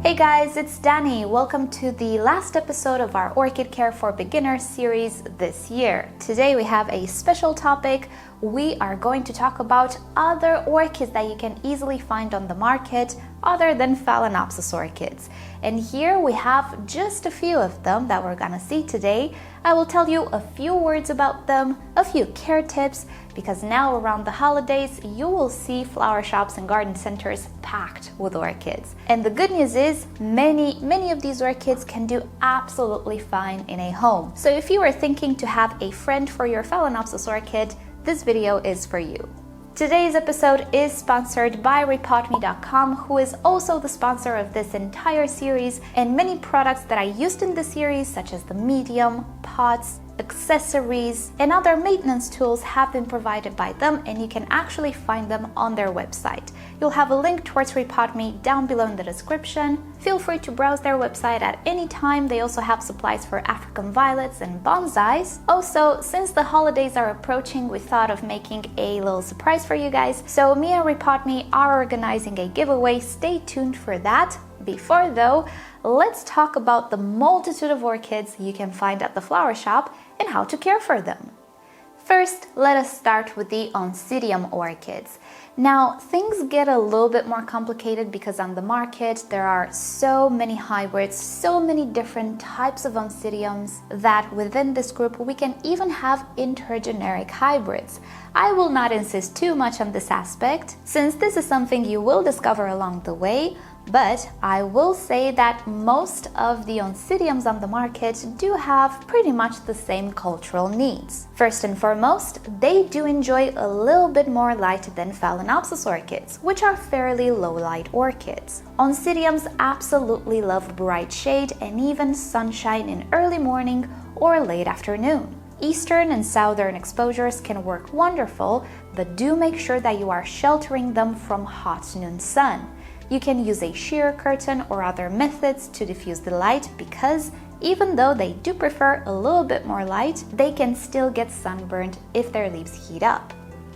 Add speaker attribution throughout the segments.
Speaker 1: Hey guys, it's Dani. Welcome to the last episode of our Orchid Care for Beginners series this year. Today we have a special topic. We are going to talk about other orchids that you can easily find on the market other than Phalaenopsis orchids. And here we have just a few of them that we're gonna see today. I will tell you a few words about them, a few care tips, because now around the holidays you will see flower shops and garden centers packed with orchids. And the good news is many of these orchids can do absolutely fine in a home. So if you are thinking to have a friend for your Phalaenopsis orchid, this video is for you. Today's episode is sponsored by repotme.com, who is also the sponsor of this entire series, and many products that I used in the series, such as the medium, pots, accessories, and other maintenance tools have been provided by them, and you can actually find them on their website. You'll have a link towards Repotme down below in the description. Feel free to browse their website at any time. They also have supplies for African violets and bonsais. Also, since the holidays are approaching, we thought of making a little surprise for you guys. So me and Repotme are organizing a giveaway. Stay tuned for that. Before though, let's talk about the multitude of orchids you can find at the flower shop and how to care for them. First, let us start with the Oncidium orchids. Now, things get a little bit more complicated because on the market there are so many hybrids, so many different types of Oncidiums, that within this group we can even have intergeneric hybrids. I will not insist too much on this aspect, since this is something you will discover along the way, but I will say that most of the Oncidiums on the market do have pretty much the same cultural needs. First and foremost, they do enjoy a little bit more light than Phalaenopsis orchids, which are fairly low light orchids. Oncidiums absolutely love bright shade and even sunshine in early morning or late afternoon. Eastern and southern exposures can work wonderful, but do make sure that you are sheltering them from hot noon sun. You can use a sheer curtain or other methods to diffuse the light, because even though they do prefer a little bit more light, they can still get sunburned if their leaves heat up.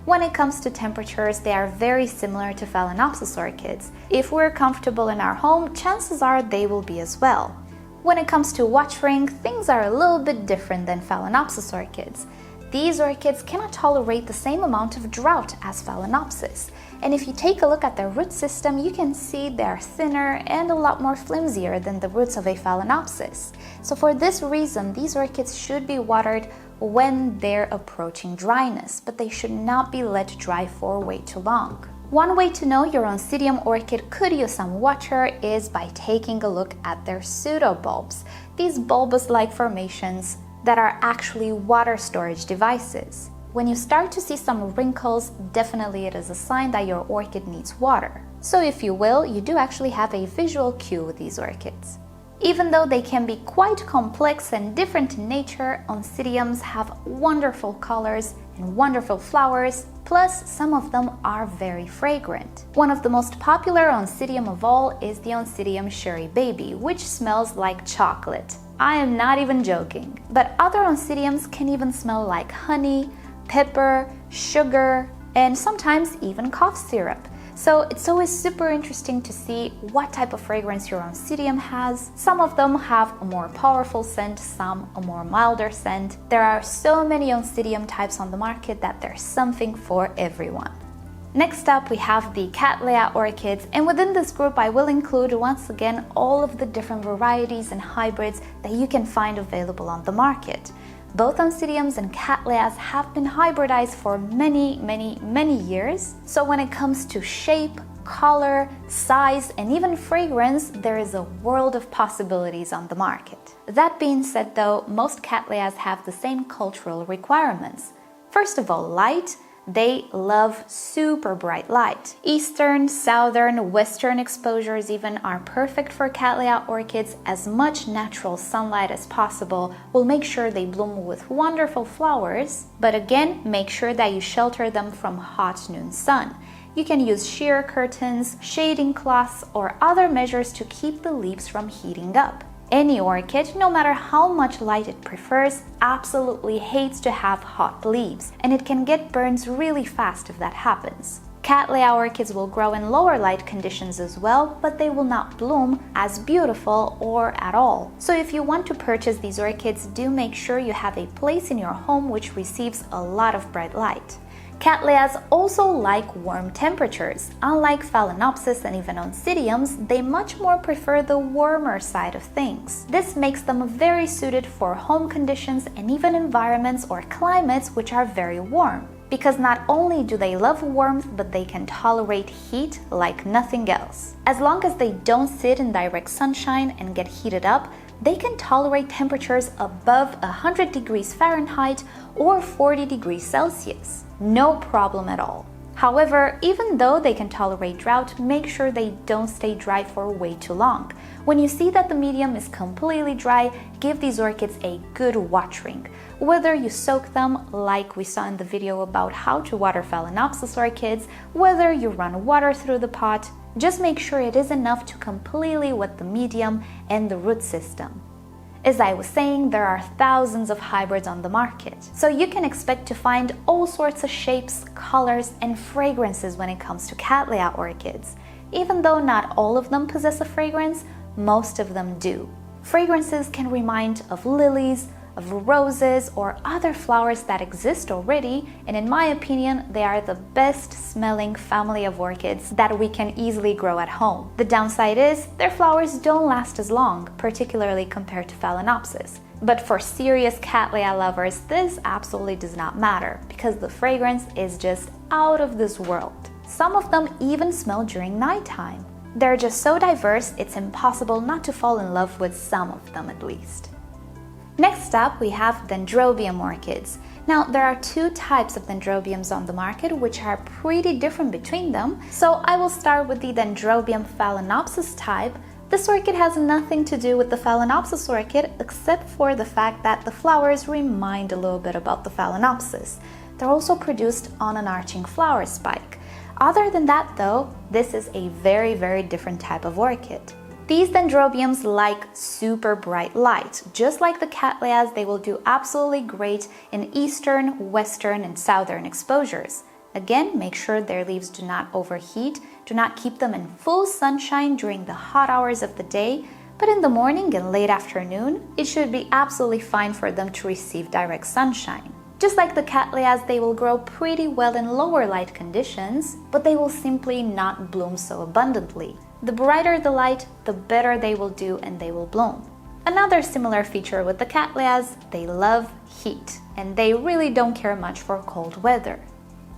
Speaker 1: When it comes to temperatures, they are very similar to Phalaenopsis orchids. If we're comfortable in our home, chances are they will be as well. When it comes to watering, things are a little bit different than Phalaenopsis orchids. These orchids cannot tolerate the same amount of drought as Phalaenopsis, and if you take a look at their root system, you can see they are thinner and a lot more flimsier than the roots of a Phalaenopsis. So for this reason, these orchids should be watered when they're approaching dryness, but they should not be let dry for way too long. One way to know your Oncidium orchid could use some water is by taking a look at their pseudobulbs, these bulbous-like formations that are actually water storage devices. When you start to see some wrinkles, definitely it is a sign that your orchid needs water. So if you will, you do actually have a visual cue with these orchids. Even though they can be quite complex and different in nature, Oncidiums have wonderful colors and wonderful flowers, plus some of them are very fragrant. One of the most popular Oncidium of all is the Oncidium Sherry Baby, which smells like chocolate. I am not even joking. But other Oncidiums can even smell like honey, pepper, sugar, and sometimes even cough syrup. So it's always super interesting to see what type of fragrance your Oncidium has. Some of them have a more powerful scent, some a more milder scent. There are so many Oncidium types on the market that there's something for everyone. Next up, we have the Cattleya orchids, and within this group I will include once again all of the different varieties and hybrids that you can find available on the market. Both Oncidiums and Cattleyas have been hybridized for many years, so when it comes to shape, color, size, and even fragrance, there is a world of possibilities on the market. That being said though, most Cattleyas have the same cultural requirements. First of all, light. They love super bright light. Eastern, southern, western exposures even are perfect for Cattleya orchids. As much natural sunlight as possible will make sure they bloom with wonderful flowers, but again, make sure that you shelter them from hot noon sun. You can use sheer curtains, shading cloths, or other measures to keep the leaves from heating up. Any orchid, no matter how much light it prefers, absolutely hates to have hot leaves, and it can get burns really fast if that happens. Cattleya orchids will grow in lower light conditions as well, but they will not bloom as beautiful or at all. So if you want to purchase these orchids, do make sure you have a place in your home which receives a lot of bright light. Cattleyas also like warm temperatures. Unlike Phalaenopsis and even Oncidiums, they much more prefer the warmer side of things. This makes them very suited for home conditions and even environments or climates which are very warm. Because not only do they love warmth, but they can tolerate heat like nothing else. As long as they don't sit in direct sunshine and get heated up, they can tolerate temperatures above 100 degrees Fahrenheit or 40 degrees Celsius. No problem at all. However, even though they can tolerate drought, make sure they don't stay dry for way too long. When you see that the medium is completely dry, give these orchids a good watering. Whether you soak them, like we saw in the video about how to water Phalaenopsis orchids, whether you run water through the pot, just make sure it is enough to completely wet the medium and the root system. As I was saying, there are thousands of hybrids on the market, so you can expect to find all sorts of shapes, colors, and fragrances when it comes to Cattleya orchids. Even though not all of them possess a fragrance, most of them do. Fragrances can remind of lilies, of roses, or other flowers that exist already, and in my opinion, they are the best smelling family of orchids that we can easily grow at home. The downside is their flowers don't last as long, particularly compared to Phalaenopsis. But for serious Cattleya lovers, this absolutely does not matter, because the fragrance is just out of this world. Some of them even smell during nighttime. They're just so diverse, it's impossible not to fall in love with some of them at least. Next up, we have Dendrobium orchids. Now, there are two types of Dendrobiums on the market which are pretty different between them, so I will start with the Dendrobium Phalaenopsis type. This orchid has nothing to do with the Phalaenopsis orchid except for the fact that the flowers remind a little bit about the Phalaenopsis. They're also produced on an arching flower spike. Other than that though, this is a very different type of orchid. These Dendrobiums like super bright light. Just like the Cattleyas, they will do absolutely great in eastern, western, and southern exposures. Again, make sure their leaves do not overheat, do not keep them in full sunshine during the hot hours of the day, but in the morning and late afternoon, it should be absolutely fine for them to receive direct sunshine. Just like the Cattleyas, they will grow pretty well in lower light conditions, but they will simply not bloom so abundantly. The brighter the light, the better they will do and they will bloom. Another similar feature with the Cattleyas, they love heat, and they really don't care much for cold weather.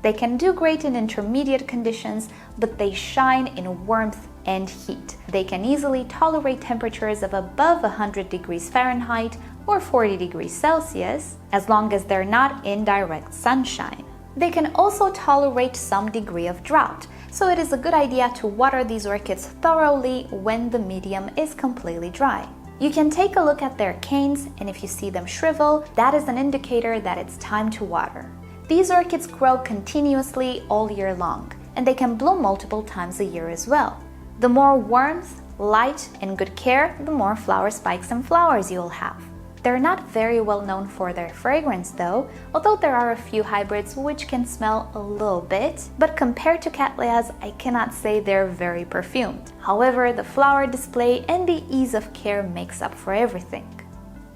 Speaker 1: They can do great in intermediate conditions, but they shine in warmth and heat. They can easily tolerate temperatures of above 100 degrees Fahrenheit or 40 degrees Celsius, as long as they're not in direct sunshine. They can also tolerate some degree of drought, so it is a good idea to water these orchids thoroughly when the medium is completely dry. You can take a look at their canes, and if you see them shrivel, that is an indicator that it's time to water. These orchids grow continuously all year long, and they can bloom multiple times a year as well. The more warmth, light, and good care, the more flower spikes and flowers you'll have. They're not very well known for their fragrance though, although there are a few hybrids which can smell a little bit, but compared to Cattleyas, I cannot say they're very perfumed. However, the flower display and the ease of care makes up for everything.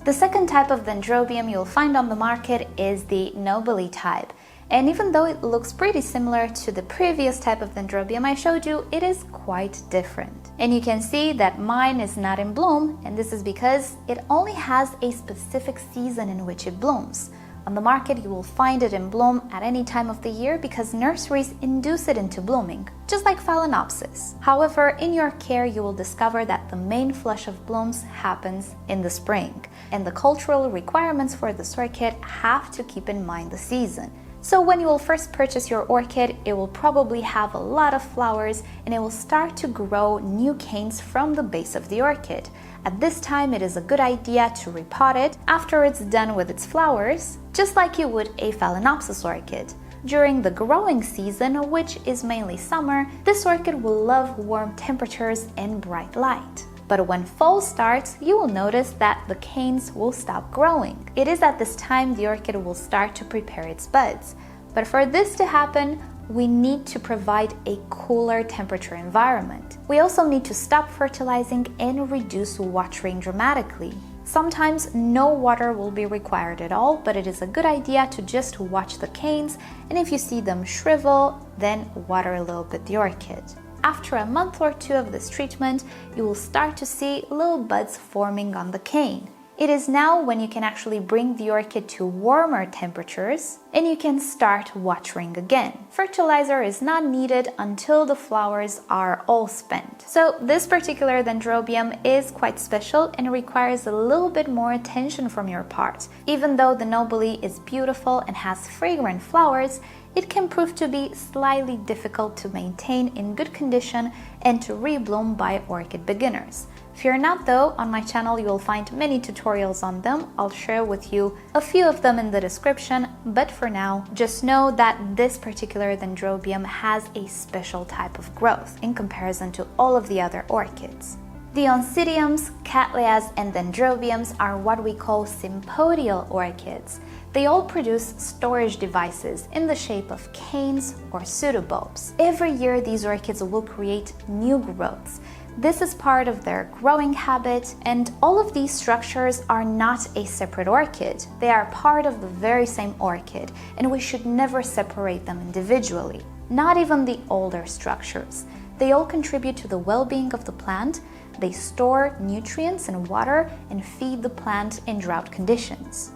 Speaker 1: The second type of Dendrobium you'll find on the market is the nobile type. And even though it looks pretty similar to the previous type of Dendrobium I showed you, it is quite different. And you can see that mine is not in bloom, and this is because it only has a specific season in which it blooms. On the market, you will find it in bloom at any time of the year because nurseries induce it into blooming, just like Phalaenopsis. However, in your care, you will discover that the main flush of blooms happens in the spring, and the cultural requirements for this orchid have to keep in mind the season. So when you will first purchase your orchid, it will probably have a lot of flowers and it will start to grow new canes from the base of the orchid. At this time, it is a good idea to repot it after it's done with its flowers, just like you would a Phalaenopsis orchid. During the growing season, which is mainly summer, this orchid will love warm temperatures and bright light. But when fall starts, you will notice that the canes will stop growing. It is at this time the orchid will start to prepare its buds. But for this to happen, we need to provide a cooler temperature environment. We also need to stop fertilizing and reduce watering dramatically. Sometimes no water will be required at all, but it is a good idea to just watch the canes, and if you see them shrivel, then water a little bit the orchid. After a month or two of this treatment, you will start to see little buds forming on the cane. It is now when you can actually bring the orchid to warmer temperatures and you can start watering again. Fertilizer is not needed until the flowers are all spent. So this particular Dendrobium is quite special and requires a little bit more attention from your part. Even though the nobile is beautiful and has fragrant flowers, it can prove to be slightly difficult to maintain in good condition and to rebloom by orchid beginners. Fear not though, on my channel you will find many tutorials on them. I'll share with you a few of them in the description, but for now, just know that this particular Dendrobium has a special type of growth in comparison to all of the other orchids. The Oncidiums, Cattleyas, and Dendrobiums are what we call sympodial orchids. They all produce storage devices in the shape of canes or pseudobulbs. Every year these orchids will create new growths. This is part of their growing habit, and all of these structures are not a separate orchid. They are part of the very same orchid, and we should never separate them individually. Not even the older structures. They all contribute to the well-being of the plant. They store nutrients and water and feed the plant in drought conditions.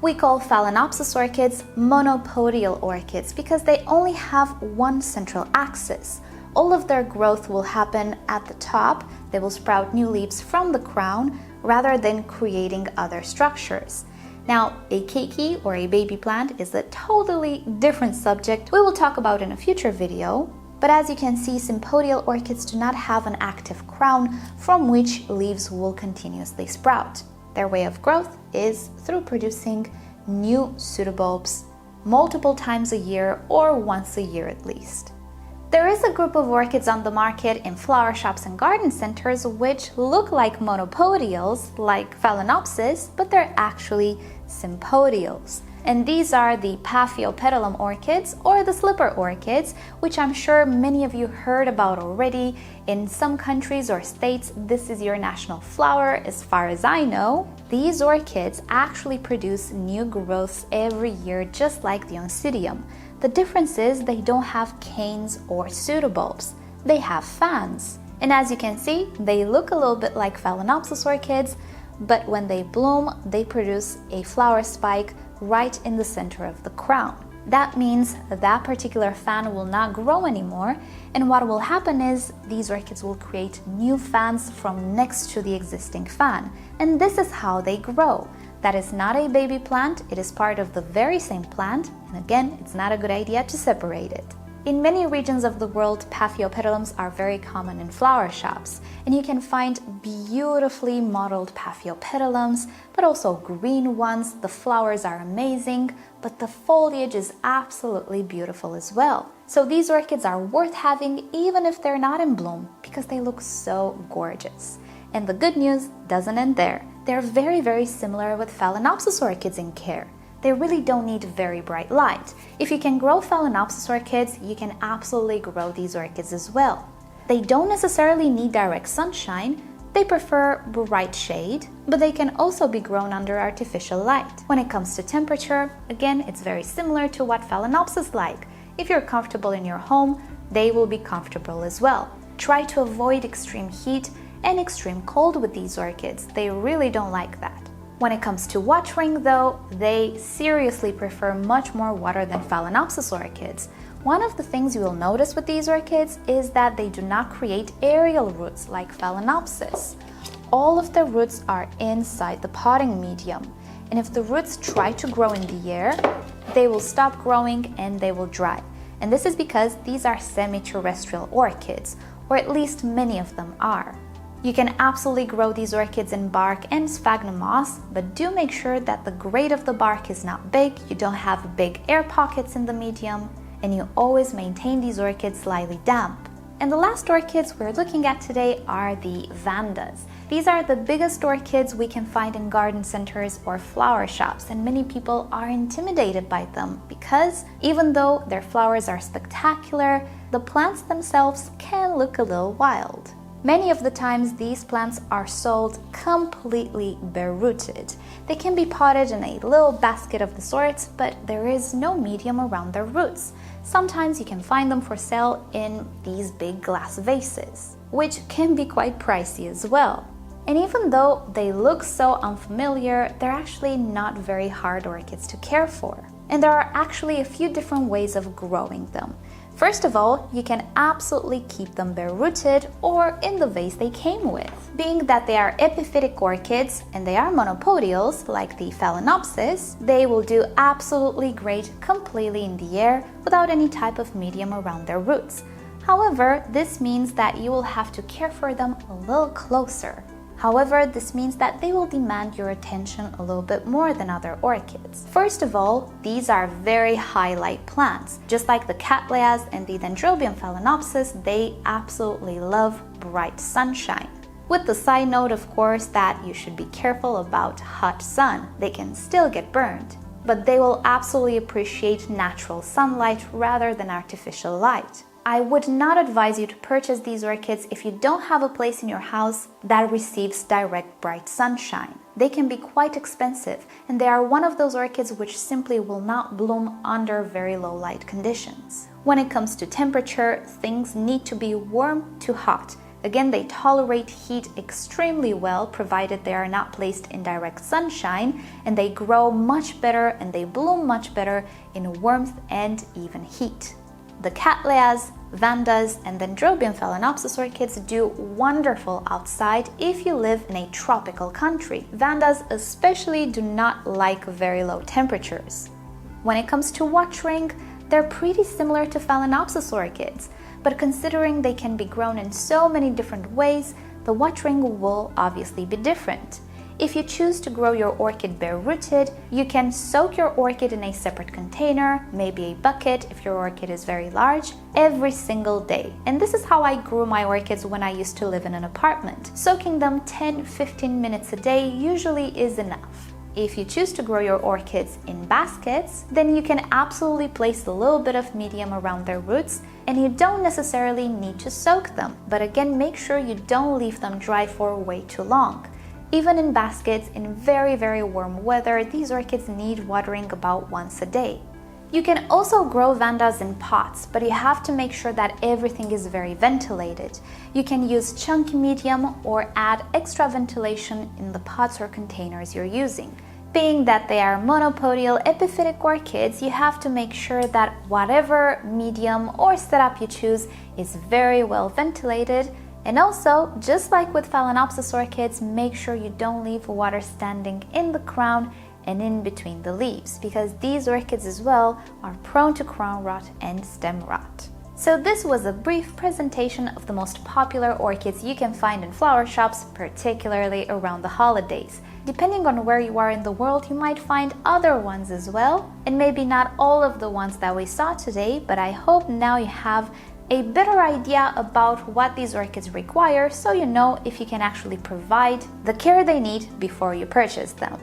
Speaker 1: We call Phalaenopsis orchids monopodial orchids because they only have one central axis. All of their growth will happen at the top. They will sprout new leaves from the crown rather than creating other structures. Now, a keiki or a baby plant is a totally different subject we will talk about in a future video. But as you can see, sympodial orchids do not have an active crown from which leaves will continuously sprout. Their way of growth is through producing new pseudobulbs multiple times a year or once a year at least. There is a group of orchids on the market in flower shops and garden centers which look like monopodials, like Phalaenopsis, but they're actually sympodials. And these are the Paphiopedilum orchids or the slipper orchids, which I'm sure many of you heard about already. In some countries or states, this is your national flower, as far as I know. These orchids actually produce new growths every year, just like the Oncidium. The difference is they don't have canes or pseudobulbs. They have fans. And as you can see, they look a little bit like Phalaenopsis orchids, but when they bloom, they produce a flower spike right in the center of the crown. That means that particular fan will not grow anymore, and what will happen is these orchids will create new fans from next to the existing fan, and this is how they grow. That is not a baby plant, it is part of the very same plant, and again, it's not a good idea to separate it. In many regions of the world, Paphiopedilums are very common in flower shops, and you can find beautifully modeled Paphiopedilums, but also green ones. The flowers are amazing, but the foliage is absolutely beautiful as well. So these orchids are worth having even if they're not in bloom, because they look so gorgeous. And the good news doesn't end there. They're very, very similar with Phalaenopsis orchids in care. They really don't need very bright light. If you can grow Phalaenopsis orchids, you can absolutely grow these orchids as well. They don't necessarily need direct sunshine, they prefer bright shade, but they can also be grown under artificial light. When it comes to temperature, again, it's very similar to what Phalaenopsis like. If you're comfortable in your home, they will be comfortable as well. Try to avoid extreme heat and extreme cold with these orchids. They really don't like that. When it comes to watering though, they seriously prefer much more water than Phalaenopsis orchids. One of the things you will notice with these orchids is that they do not create aerial roots like Phalaenopsis. All of the roots are inside the potting medium, and if the roots try to grow in the air, they will stop growing and they will dry. And this is because these are semi-terrestrial orchids, or at least many of them are. You can absolutely grow these orchids in bark and sphagnum moss, but do make sure that the grade of the bark is not big, you don't have big air pockets in the medium, and you always maintain these orchids slightly damp. And the last orchids we're looking at today are the Vandas. These are the biggest orchids we can find in garden centers or flower shops, and many people are intimidated by them because even though their flowers are spectacular, the plants themselves can look a little wild. Many of the times these plants are sold completely bare-rooted. They can be potted in a little basket of the sorts, but there is no medium around their roots. Sometimes you can find them for sale in these big glass vases, which can be quite pricey as well. And even though they look so unfamiliar, they're actually not very hard orchids to care for. And there are actually a few different ways of growing them. First of all, you can absolutely keep them bare-rooted or in the vase they came with. Being that they are epiphytic orchids and they are monopodials, like the Phalaenopsis, they will do absolutely great completely in the air without any type of medium around their roots. However, this means that you will have to care for them a little closer. However, this means that they will demand your attention a little bit more than other orchids. First of all, these are very high light plants. Just like the Cattleyas and the Dendrobium Phalaenopsis, they absolutely love bright sunshine. With the side note, of course, that you should be careful about hot sun. They can still get burned. But they will absolutely appreciate natural sunlight rather than artificial light. I would not advise you to purchase these orchids if you don't have a place in your house that receives direct bright sunshine. They can be quite expensive, and they are one of those orchids which simply will not bloom under very low light conditions. When it comes to temperature, things need to be warm to hot. Again, they tolerate heat extremely well, provided they are not placed in direct sunshine, and they grow much better and they bloom much better in warmth and even heat. The Cattleyas, Vandas, and Dendrobium Phalaenopsis orchids do wonderful outside if you live in a tropical country. Vandas especially do not like very low temperatures. When it comes to watering, they're pretty similar to Phalaenopsis orchids, but considering they can be grown in so many different ways, the watering will obviously be different. If you choose to grow your orchid bare-rooted, you can soak your orchid in a separate container, maybe a bucket if your orchid is very large, every single day. And this is how I grew my orchids when I used to live in an apartment. Soaking them 10-15 minutes a day usually is enough. If you choose to grow your orchids in baskets, then you can absolutely place a little bit of medium around their roots, and you don't necessarily need to soak them. But again, make sure you don't leave them dry for way too long. Even in baskets in very, very warm weather, these orchids need watering about once a day. You can also grow Vandas in pots, but you have to make sure that everything is very ventilated. You can use chunky medium or add extra ventilation in the pots or containers you're using. Being that they are monopodial epiphytic orchids, you have to make sure that whatever medium or setup you choose is very well ventilated. And also, just like with Phalaenopsis orchids, make sure you don't leave water standing in the crown and in between the leaves, because these orchids as well are prone to crown rot and stem rot. So this was a brief presentation of the most popular orchids you can find in flower shops, particularly around the holidays. Depending on where you are in the world, you might find other ones as well, and maybe not all of the ones that we saw today, but I hope now you have a better idea about what these orchids require, so you know if you can actually provide the care they need before you purchase them.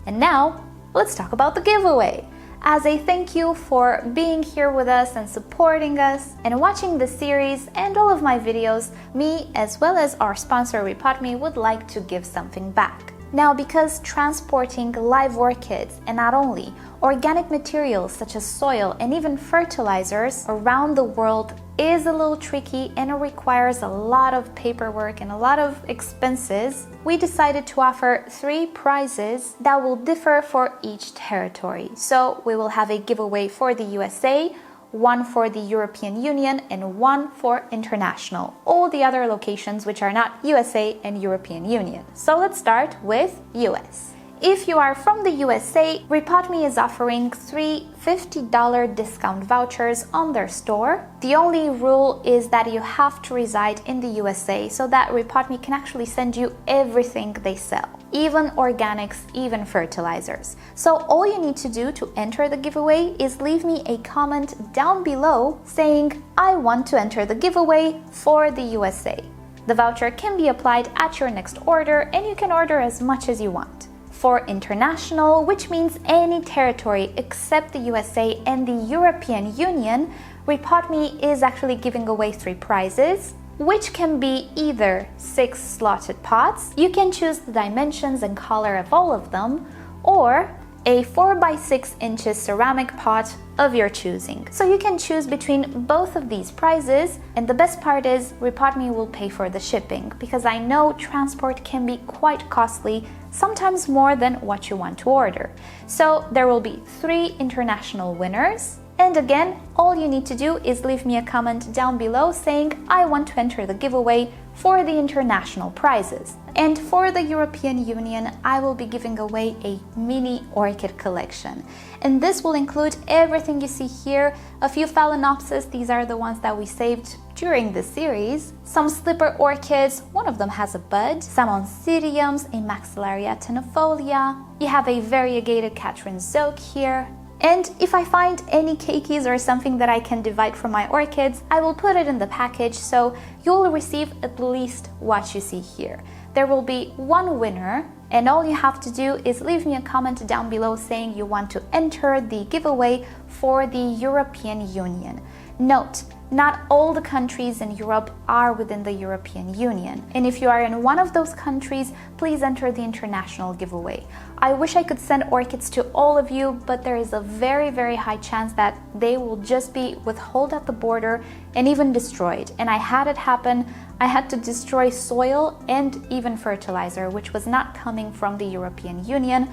Speaker 1: And now, let's talk about the giveaway. As a thank you for being here with us and supporting us and watching the series and all of my videos, me as well as our sponsor RepotMe would like to give something back. Now, because transporting live orchids, and not only, organic materials such as soil and even fertilizers around the world is a little tricky and it requires a lot of paperwork and a lot of expenses, we decided to offer 3 prizes that will differ for each territory. So we will have a giveaway for the USA, 1 for the European Union, and 1 for international, all the other locations which are not USA and European Union. So let's start with US. If you are from the USA, RepotMe is offering 3 $50 discount vouchers on their store. The only rule is that you have to reside in the USA so that RepotMe can actually send you everything they sell, even organics, even fertilizers. So all you need to do to enter the giveaway is leave me a comment down below saying, I want to enter the giveaway for the USA. The voucher can be applied at your next order and you can order as much as you want. For international, which means any territory except the USA and the European Union, RepotMe is actually giving away 3 prizes, which can be either 6 slotted pots, you can choose the dimensions and color of all of them, or a 4 by 6 inches ceramic pot of your choosing. So you can choose between both of these prizes, and the best part is RepotMe will pay for the shipping, because I know transport can be quite costly, sometimes more than what you want to order. So there will be 3 international winners. And again, all you need to do is leave me a comment down below saying, I want to enter the giveaway for the international prizes. And for the European Union, I will be giving away a mini orchid collection. And this will include everything you see here, a few Phalaenopsis, these are the ones that we saved during this series, some slipper orchids, one of them has a bud, some Oncidiums, a Maxillaria tenuifolia, you have a variegated Catherine Zoke here. And if I find any cakeys or something that I can divide from my orchids, I will put it in the package so you'll receive at least what you see here. There will be 1 winner, and all you have to do is leave me a comment down below saying you want to enter the giveaway for the European Union. Note, not all the countries in Europe are within the European Union. And if you are in one of those countries, please enter the international giveaway. I wish I could send orchids to all of you, but there is a very, very high chance that they will just be withheld at the border and even destroyed. And I had it happen. I had to destroy soil and even fertilizer, which was not coming from the European Union.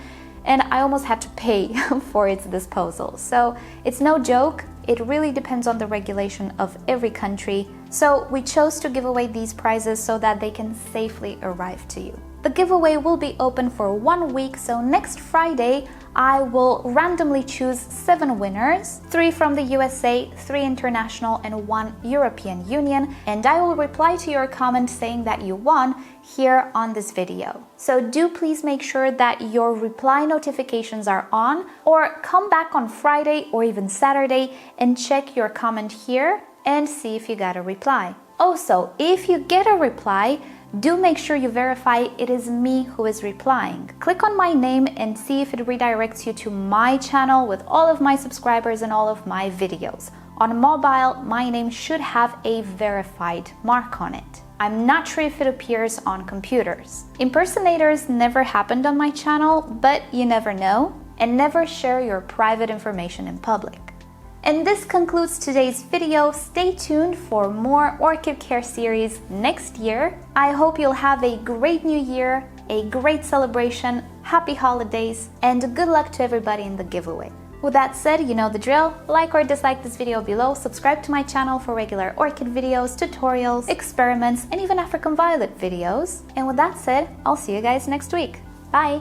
Speaker 1: And I almost had to pay for its disposal. So it's no joke. It really depends on the regulation of every country. So we chose to give away these prizes so that they can safely arrive to you. The giveaway will be open for 1 week, so next Friday I will randomly choose 7 winners, 3 from the USA, 3 international and 1 European Union, and I will reply to your comment saying that you won here on this video. So do please make sure that your reply notifications are on, or come back on Friday or even Saturday and check your comment here and see if you got a reply. Also, if you get a reply, do make sure you verify it is me who is replying. Click on my name and see if it redirects you to my channel with all of my subscribers and all of my videos. On mobile, my name should have a verified mark on it. I'm not sure if it appears on computers. Impersonators never happened on my channel, but you never know. And never share your private information in public. And this concludes today's video. Stay tuned for more Orchid Care series next year. I hope you'll have a great new year, a great celebration, happy holidays, and good luck to everybody in the giveaway. With that said, you know the drill. Like or dislike this video below, subscribe to my channel for regular orchid videos, tutorials, experiments, and even African violet videos. And with that said, I'll see you guys next week. Bye!